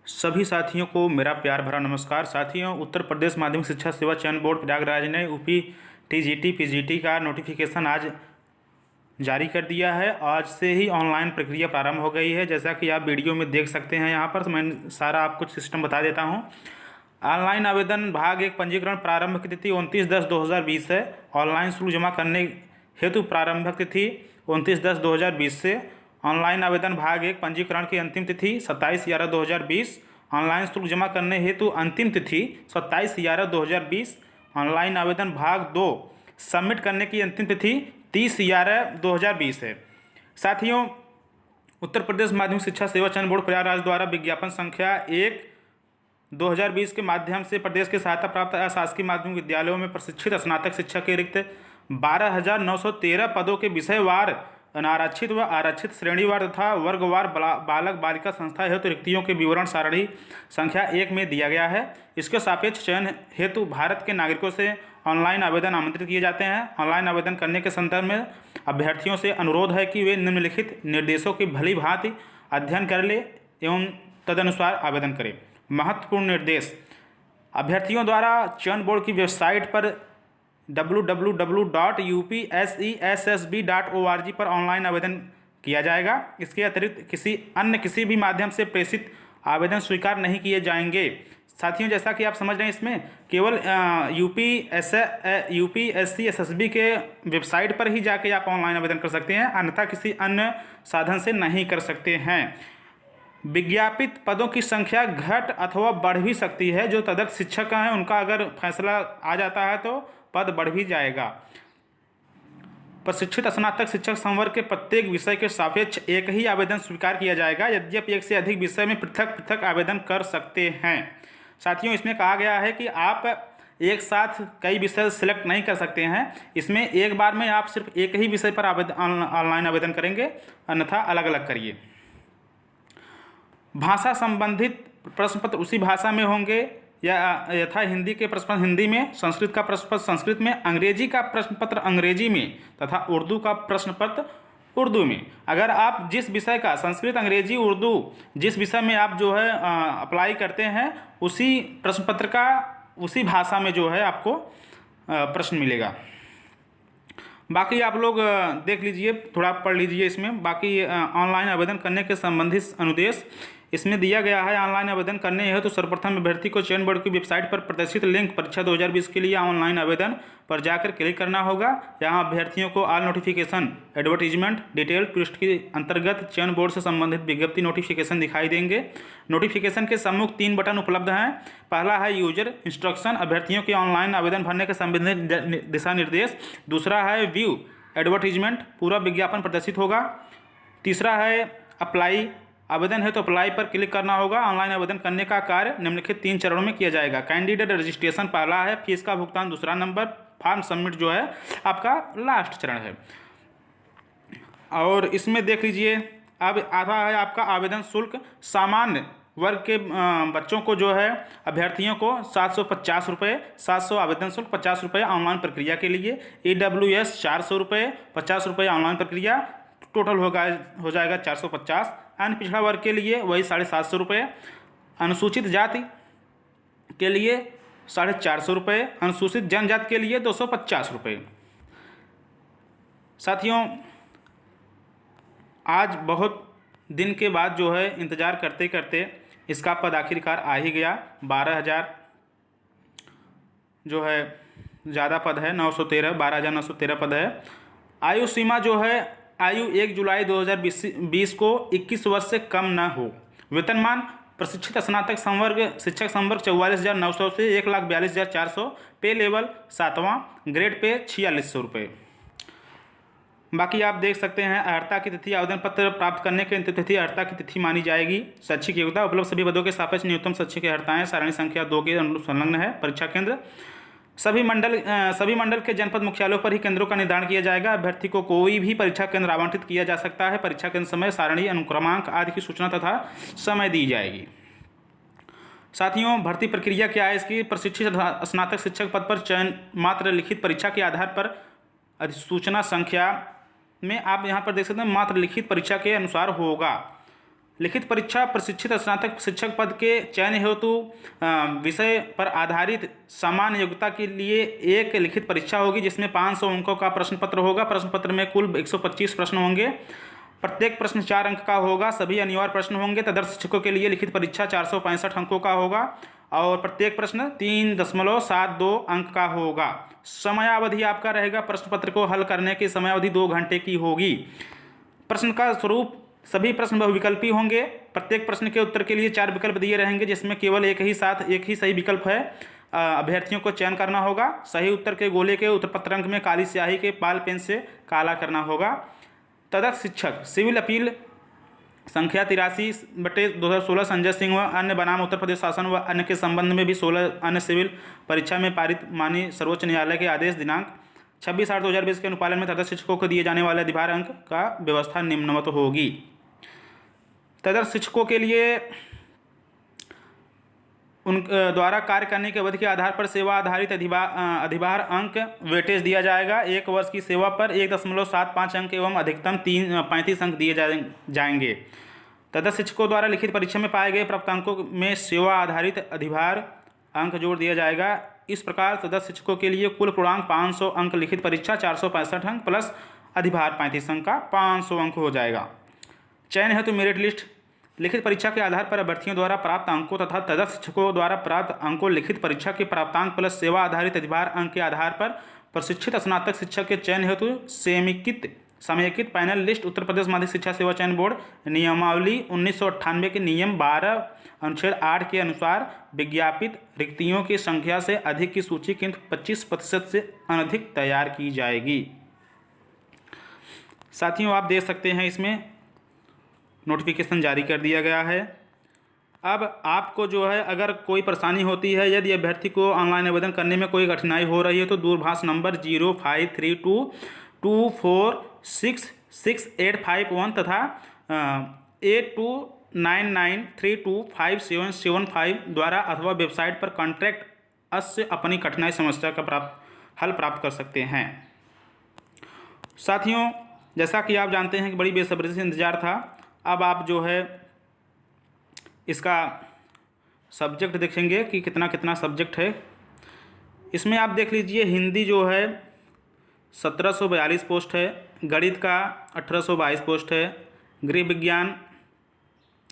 सभी साथियों को मेरा प्यार भरा नमस्कार। साथियों, उत्तर प्रदेश माध्यमिक शिक्षा सेवा चयन बोर्ड प्रयागराज ने यूपी टीजीटी पीजीटी का नोटिफिकेशन आज जारी कर दिया है। आज से ही ऑनलाइन प्रक्रिया प्रारंभ हो गई है। जैसा कि आप वीडियो में देख सकते हैं, यहाँ पर मैं सारा आपको सिस्टम बता देता हूँ। ऑनलाइन आवेदन भाग 1 पंजीकरण प्रारंभ की तिथि 29/10/2020 है। ऑनलाइन शुल्क जमा करने हेतु प्रारंभिक तिथि 29/10/2020 से। ऑनलाइन आवेदन भाग 1 पंजीकरण की अंतिम तिथि 27/11/2020। ऑनलाइन शुल्क जमा करने हेतु अंतिम तिथि 27/11/2020। ऑनलाइन आवेदन भाग 2 सबमिट करने की अंतिम तिथि 30/11/2020 है। साथियों, उत्तर प्रदेश माध्यमिक शिक्षा सेवा चयन बोर्ड प्रयागराज द्वारा विज्ञापन संख्या 1/2020 के माध्यम से प्रदेश के सहायता प्राप्त अशासकीय माध्यमिक विद्यालयों में प्रशिक्षित स्नातक शिक्षक के रिक्त 12,913 पदों के विषयवार, अनारक्षित व आरक्षित श्रेणीवार तथा वर्गवार बालक बालिका संस्था हेतु रिक्तियों के विवरण सारणी संख्या 1 में दिया गया है। इसके सापेक्ष चयन हेतु भारत के नागरिकों से ऑनलाइन आवेदन आमंत्रित किए जाते हैं। ऑनलाइन आवेदन करने के संदर्भ में अभ्यर्थियों से अनुरोध है कि वे निम्नलिखित निर्देशों की भली भांति अध्ययन कर ले एवं तदनुसार आवेदन करें। महत्वपूर्ण निर्देश: अभ्यर्थियों द्वारा चयन बोर्ड की वेबसाइट पर www.upsessb.org पर ऑनलाइन आवेदन किया जाएगा। इसके अतिरिक्त किसी भी माध्यम से प्रेषित आवेदन स्वीकार नहीं किए जाएंगे। साथियों, जैसा कि आप समझ रहे हैं, इसमें केवल यूपीएससी के वेबसाइट पर ही जाके आप ऑनलाइन आवेदन कर सकते हैं, अन्यथा किसी अन्य साधन से नहीं कर सकते हैं। विज्ञापित पदों की संख्या घट अथवा बढ़ भी सकती है। जो तदर्थ शिक्षक हैं उनका अगर फैसला आ जाता है तो पद बढ़ भी जाएगा। प्रशिक्षित स्नातक शिक्षक संवर्ग के प्रत्येक विषय के सापेक्ष एक ही आवेदन स्वीकार किया जाएगा। यद्यपि एक से अधिक विषय में पृथक पृथक आवेदन कर सकते हैं। साथियों, इसमें कहा गया है कि आप एक साथ कई विषय सिलेक्ट नहीं कर सकते हैं। इसमें एक बार में आप सिर्फ एक ही विषय पर ऑनलाइन आवेदन करेंगे, अन्यथा अलग अलग करिए। भाषा संबंधित प्रश्न पत्र उसी भाषा में होंगे या यथा हिंदी के प्रश्न पत्र हिंदी में, संस्कृत का प्रश्न पत्र संस्कृत में, अंग्रेजी का प्रश्न पत्र अंग्रेजी में तथा उर्दू का प्रश्न पत्र उर्दू में। अगर आप जिस विषय का संस्कृत, अंग्रेजी, उर्दू जिस विषय में आप जो है अप्लाई करते हैं, उसी प्रश्न पत्र का उसी भाषा में जो है आपको प्रश्न मिलेगा। बाकी आप लोग देख लीजिए, थोड़ा पढ़ लीजिए इसमें। बाकी ऑनलाइन आवेदन करने के संबंधित अनुदेश इसमें दिया गया है। ऑनलाइन आवेदन करने हेतु तो सर्वप्रथम अभ्यर्थी को चयन बोर्ड की वेबसाइट पर प्रदर्शित लिंक परीक्षा 2020 के लिए ऑनलाइन आवेदन पर जाकर क्लिक करना होगा। यहाँ अभ्यर्थियों को ऑल नोटिफिकेशन एडवर्टीजमेंट डिटेल पृष्ठ के अंतर्गत चयन बोर्ड से संबंधित विज्ञप्ति नोटिफिकेशन दिखाई देंगे। नोटिफिकेशन के सम्मुख 3 बटन उपलब्ध हैं। पहला है यूजर इंस्ट्रक्शन, अभ्यर्थियों के ऑनलाइन आवेदन भरने के संबंधित दिशा निर्देश। दूसरा है व्यू एडवर्टीजमेंट, पूरा विज्ञापन प्रदर्शित होगा। तीसरा है अप्लाई, आवेदन है तो अप्लाई पर क्लिक करना होगा। ऑनलाइन आवेदन करने का कार्य निम्नलिखित 3 चरणों में किया जाएगा। कैंडिडेट रजिस्ट्रेशन पहला है, फीस का भुगतान दूसरा नंबर, फॉर्म सबमिट जो है आपका लास्ट चरण है। और इसमें देख लीजिए, अब आता है आपका आवेदन शुल्क। सामान्य वर्ग के बच्चों को जो है अभ्यर्थियों को 750 रुपये, 700 आवेदन शुल्क, 50 रुपये ऑनलाइन प्रक्रिया के लिए। EWS 400 रुपये, 50 रुपये ऑनलाइन प्रक्रिया, टोटल हो जाएगा 450। अन्य पिछड़ा वर्ग के लिए वही 750 रुपये। अनुसूचित जाति के लिए 450 रुपये। अनुसूचित जनजाति के लिए 250 रुपये। साथियों, आज बहुत दिन के बाद जो है इंतज़ार करते करते इसका पद आखिरकार आ ही गया। 12,000 जो है ज़्यादा पद है, 12,913 पद है। आयु सीमा जो है, आयु 1 जुलाई 2020 को 21 वर्ष से कम न हो। वेतनमान प्रशिक्षित स्नातक संवर्ग शिक्षक संवर्ग 44,900 से 1,42,400। पे लेवल 7वां, ग्रेड पे 4,600 रुपये। बाकी आप देख सकते हैं अर्हता की तिथि, आवेदन पत्र प्राप्त करने की अंतिम तिथि अर्हता की तिथि मानी जाएगी। शैक्षिक योग्यता उपलब्ध सभी पदों के सापेक्ष न्यूनतम शैक्षिक अर्हताएं सारणी संख्या 2 के अनुरूप संलग्न है। परीक्षा केंद्र सभी मंडल के जनपद मुख्यालयों पर ही केंद्रों का निर्धारण किया जाएगा। अभ्यर्थी को कोई भी परीक्षा केंद्र आवंटित किया जा सकता है। परीक्षा केंद्र समय, सारणी, अनुक्रमांक आदि की सूचना तथा समय दी जाएगी। साथियों, भर्ती प्रक्रिया क्या है इसकी? प्रशिक्षित स्नातक शिक्षक पद पर चयन मात्र लिखित परीक्षा के आधार पर अधिसूचना संख्या में आप यहाँ पर देख सकते हैं, मात्र लिखित परीक्षा के अनुसार होगा। लिखित परीक्षा प्रशिक्षित स्नातक शिक्षक पद के चयन हेतु विषय पर आधारित सामान्य योग्यता के लिए एक लिखित परीक्षा होगी, जिसमें 500 अंकों का प्रश्न पत्र होगा। प्रश्न पत्र में कुल 125 प्रश्न होंगे। प्रत्येक प्रश्न 4 अंक का होगा। सभी अनिवार्य प्रश्न होंगे। तदर्थ शिक्षकों के लिए लिखित परीक्षा 465 अंकों का होगा और प्रत्येक प्रश्न 3.72 अंक का होगा। समयावधि आपका रहेगा, प्रश्न पत्र को हल करने की समयावधि 2 घंटे की होगी। प्रश्न का स्वरूप, सभी प्रश्न बहुविकल्पी होंगे। प्रत्येक प्रश्न के उत्तर के लिए 4 विकल्प दिए रहेंगे, जिसमें केवल एक ही सही विकल्प है। अभ्यर्थियों को चयन करना होगा। सही उत्तर के गोले के उत्तर पत्र अंक में काली स्याही के बाल पेन से काला करना होगा। तदर्थ शिक्षक सिविल अपील संख्या 83/2016 संजय सिंह व अन्य बनाम उत्तर प्रदेश शासन व अन्य के संबंध में भी 16 अन्य सिविल परीक्षा में पारित माननीय सर्वोच्च न्यायालय के आदेश दिनांक 26/8/2020 के अनुपालन में तदर्थ शिक्षकों को दिए जाने वाले अधिभार अंक का व्यवस्था निम्नवत होगी। तदर्थ शिक्षकों के लिए उन द्वारा कार्य करने की अवधि के आधार पर सेवा आधारित अधिभार अंक वेटेज दिया जाएगा। 1 वर्ष की सेवा पर 1.75 अंक एवं अधिकतम 35 अंक दिए जाएंगे। तदर्थ शिक्षकों द्वारा लिखित परीक्षा में पाए गए प्राप्तांकों में सेवा आधारित अधिभार अंक जोड़ दिया जाएगा। इस प्रकार तदर्थ शिक्षकों के लिए कुल पूर्णांक 500 अंक, लिखित परीक्षा 465 अंक प्लस अधिभार 35 अंक का 500 अंक हो जाएगा। चयन हेतु मेरिट लिस्ट लिखित परीक्षा के आधार पर अभ्यर्थियों द्वारा प्राप्त अंकों तथा तदर्थ शिक्षकों द्वारा प्राप्त अंकों लिखित परीक्षा के प्राप्तांक प्लस सेवा आधारित अधिभार अंक के आधार पर प्रशिक्षित स्नातक शिक्षक के चयन हेतु समेकित पैनल लिस्ट उत्तर प्रदेश माध्यमिक शिक्षा सेवा चयन बोर्ड नियमावली 1998 के नियम 12 अनुच्छेद 8 के अनुसार विज्ञापित रिक्तियों की संख्या से अधिक की सूची किंतु 25% से अनधिक तैयार की जाएगी। साथियों, आप देख सकते हैं इसमें नोटिफिकेशन जारी कर दिया गया है। अब आपको जो है अगर कोई परेशानी होती है, यदि अभ्यर्थी को ऑनलाइन आवेदन करने में कोई कठिनाई हो रही है, तो दूरभाष नंबर 0532246685 तथा 8299325775 द्वारा अथवा वेबसाइट पर कॉन्टैक्ट अस से अपनी कठिनाई समस्या का हल प्राप्त कर सकते हैं। साथियों, जैसा कि आप जानते हैं कि बड़ी बेसब्री से इंतजार था। अब आप जो है इसका सब्जेक्ट देखेंगे कि कितना कितना सब्जेक्ट है। इसमें आप देख लीजिए, हिंदी जो है 1742 पोस्ट है, गणित का 1822 पोस्ट है, गृह विज्ञान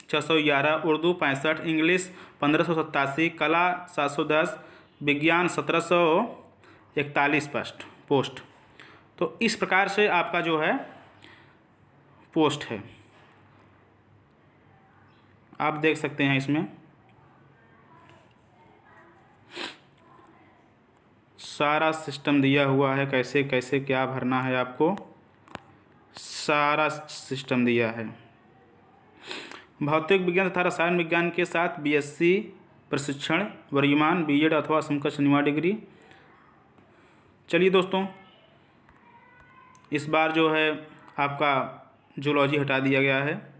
611, उर्दू 65, इंग्लिश 1587, कला 710, विज्ञान 1741 पोस्ट। तो इस प्रकार से आपका जो है पोस्ट है, आप देख सकते हैं। इसमें सारा सिस्टम दिया हुआ है, कैसे कैसे क्या भरना है, आपको सारा सिस्टम दिया है। भौतिक विज्ञान तथा रसायन विज्ञान के साथ बीएससी प्रशिक्षण, वर्तमान बीएड अथवा समकक्ष अनिवार्य डिग्री। चलिए दोस्तों, इस बार जो है आपका जूलॉजी हटा दिया गया है।